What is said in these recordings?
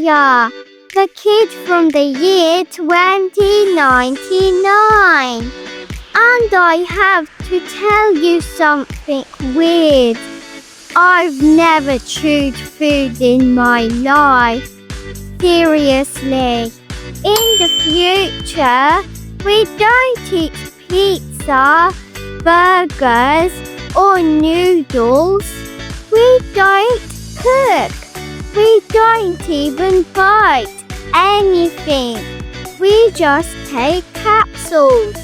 Daria, the kid from the year 2099. And I have to tell you something weird. I've never chewed food in my life. Seriously. In the future, we don't eat pizza, burgers, or noodles. We don't cook. We don't even bite anything. We just take capsules.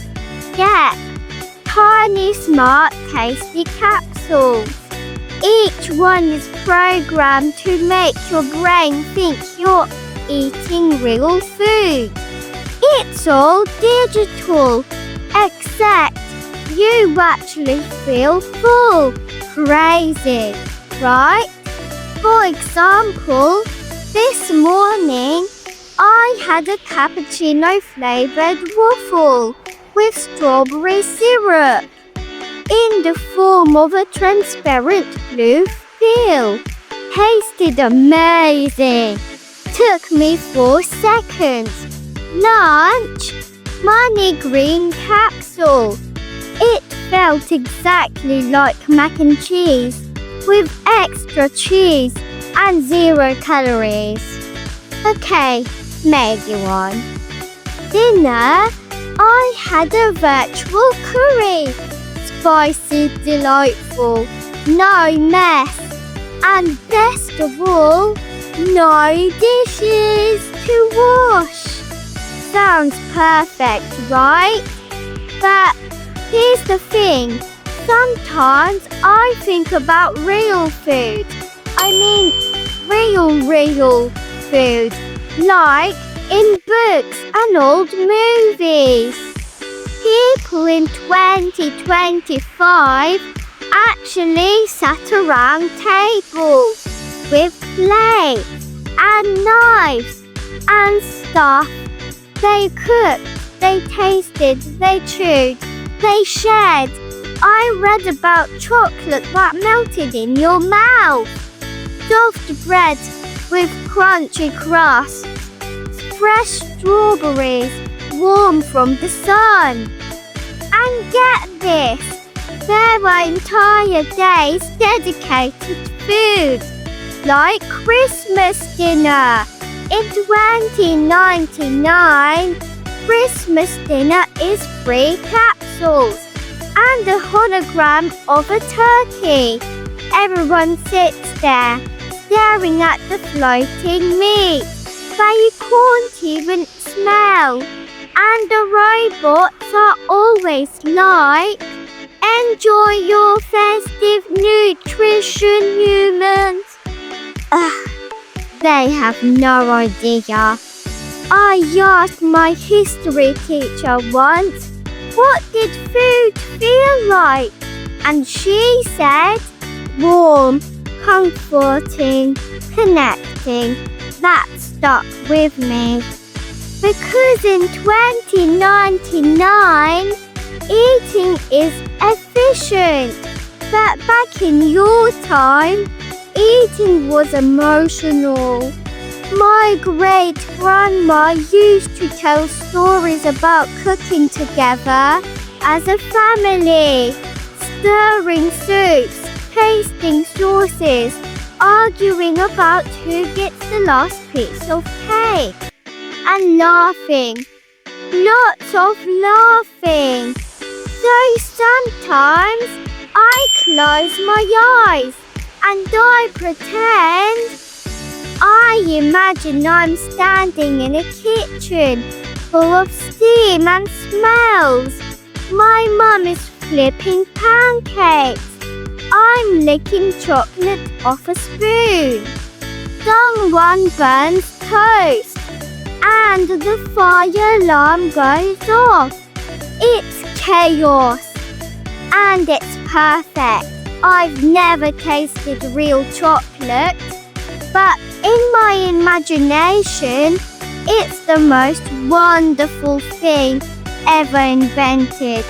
Yeah, tiny, smart, tasty capsules. Each one is programmed to make your brain think you're eating real food. It's all digital, except you actually feel full. Crazy, right? For example, this morning I had a cappuccino flavored waffle with strawberry syrup in the form of a transparent blue pill. Tasted amazing. Took me 4 seconds. Lunch, money green capsule. It felt exactly like mac and cheese with extra cheese and 0 calories. Okay, maybe one. Dinner, I had a virtual curry. Spicy, delightful, no mess. And best of all, no dishes to wash. Sounds perfect, right? But here's the thing. Sometimes I think about real food. I mean, real food. Like in books and old movies. People in 2025 actually sat around tables with plates and knives and stuff. They cooked, they tasted, they chewed, they shared. I read about chocolate that melted in your mouth. Soft bread with crunchy crust. Fresh strawberries warm from the sun. And get this, there were entire days dedicated to food, like Christmas dinner. In 2099, Christmas dinner is 3 capsules and a hologram of a turkey. Everyone sits there, staring at the floating meat they can't even smell. And the robots are always like, enjoy your festive nutrition, humans. They have no idea. I asked my history teacher once, what did food feel like? And she said, warm, comforting, connecting. That stuck with me. Because in 2099, eating is efficient. But back in your time, eating was emotional. My great-grandma used to tell stories about cooking together as a family, stirring soups, tasting sauces, arguing about who gets the last piece of cake, and laughing. Lots of laughing. So sometimes I close my eyes and I pretend. I imagine I'm standing in a kitchen full of steam and smells. My mum is flipping pancakes. I'm licking chocolate off a spoon. Someone burns toast and the fire alarm goes off. It's chaos and it's perfect. I've never tasted real chocolate, but in my imagination, it's the most wonderful thing ever invented.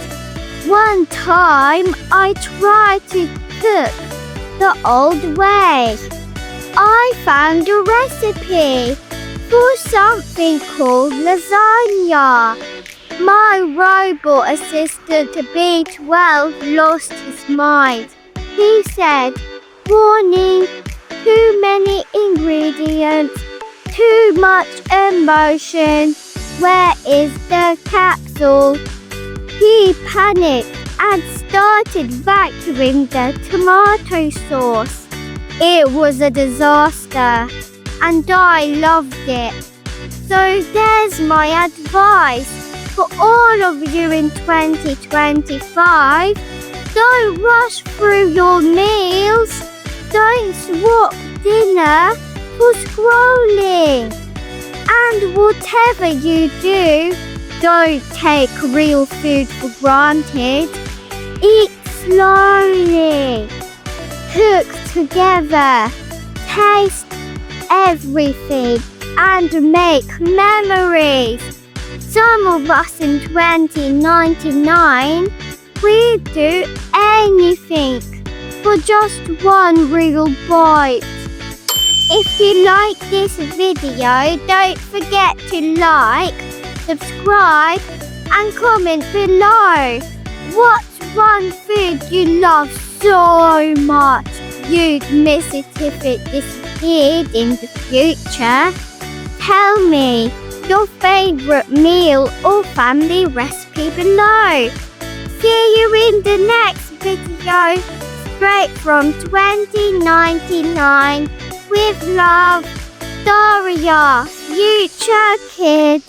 One time I tried to cook the old way. I found a recipe for something called lasagna. My robot assistant B12 lost his mind. He said, "Warning, too many ingredients, too much emotion. Where is the capsule?" He panicked and started vacuuming the tomato sauce. It was a disaster, and I loved it. So there's my advice for all of you in 2025. Don't rush through your meals. Don't swap dinner for scrolling. And whatever you do, don't take real food for granted. Eat slowly. Cook together. Taste everything and make memories. Some of us in 2099 we do anything for just one real bite. If you like this video, don't forget to like, subscribe and comment below. What's one food you love so much you'd miss it if it disappeared in the future? Tell me your favorite meal or family recipe below. See you in the next video, straight from 2099. With love, Daria, future kid.